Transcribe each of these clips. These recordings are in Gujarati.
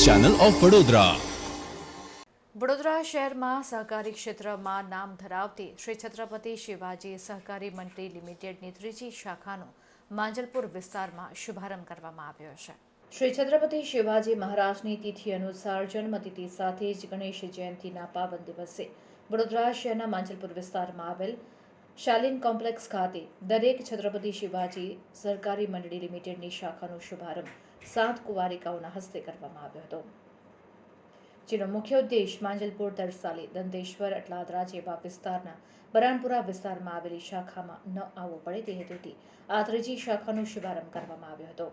Channel of Vadodara. વડોદરા શહેરમાં સહકારી ક્ષેત્રમાં નામ ધરાવતી શ્રી છત્રપતિ શિવાજી સહકારી મંડળી લિમિટેડની ત્રીજી શાખાનો માંજલપુર વિસ્તારમાં શુભારંભ કરવામાં આવ્યો છે। શ્રી છત્રપતિ શિવાજી મહારાજની તિથિ અનુસાર જન્મતિથિ સાથે જ ગણેશ જયંતિના પાવન દિવસે વડોદરા શહેરના માંજલપુર વિસ્તારમાં આવેલ શાલીન કોમ્પ્લેક્સ ખાતે દરેક છત્રપતિ શિવાજી સહકારી મંડળી લિમિટેડની શાખાનો શુભારંભ 7 કુંવારિકાઓના હસ્તે કરવામાં આવ્યો હતો, જેનો મુખ્ય ઉદ્દેશ માંજલપુર, તરસાલી, દંતેશ્વર, અટલાદરા જેવા વિસ્તારના બરાનપુરા વિસ્તારમાં આવેલી શાખામાં ન આવવું પડે તે હેતુથી આ ત્રીજી શાખાનો શુભારંભ કરવામાં આવ્યો હતો,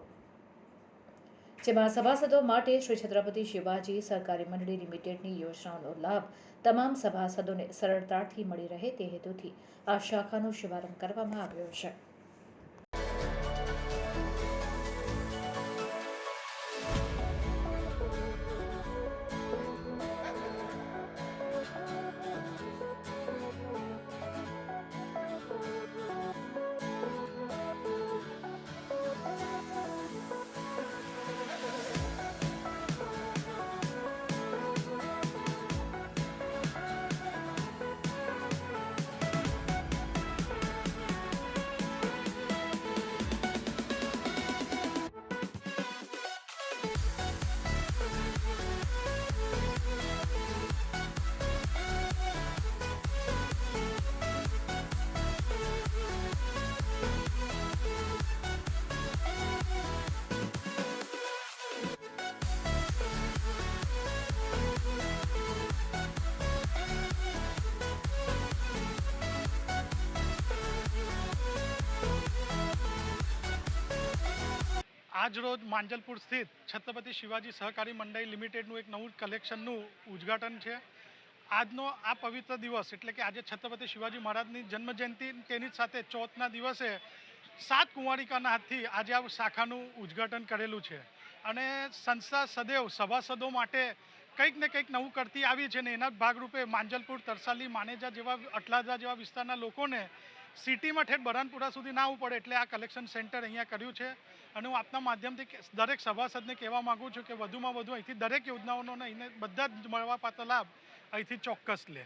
જેમાં સભાસદો માટે શ્રી છત્રપતિ શિવાજી સહકારી મંડળી લિમિટેડની યોજનાઓનો લાભ તમામ સભાસદોને સરળતાથી મળી રહે તે હેતુથી આ શાખાનો શુભારંભ કરવામાં આવ્યો છે। આજ રોજ માંજલપુર સ્થિત છત્રપતિ શિવાજી સહકારી મંડળી લિમિટેડનું એક નવું કલેક્શનનું ઉદ્ઘાટન છે। આજનો આ પવિત્ર દિવસ એટલે કે આજે છત્રપતિ શિવાજી મહારાજની જન્મજયંતિ, તેની સાથે ચોથના દિવસે 7 કુંવારિકાના હાથથી આજે આ શાખાનું ઉદ્ઘાટન કરેલું છે અને સંસ્થા સદૈવ સભાસદો માટે કંઈક ને કંઈક નવું કરતી આવી છે ને એના ભાગરૂપે માંજલપુર, તરસાલી, માનેજા જેવા, અટલાદરા જેવા વિસ્તારના લોકોને સિટીમાં ઠેઠ બરાનપુરા સુધી ના આવવું પડે એટલે આ કલેક્શન સેન્ટર અહીંયા કર્યું છે અને હું આપના માધ્યમથી દરેક સભાસદને કહેવા માગું છું કે વધુમાં વધુ અહીંથી દરેક યોજનાઓનો ને બધા જ મળવાપાત્ર લાભ અહીંથી ચોક્કસ લે।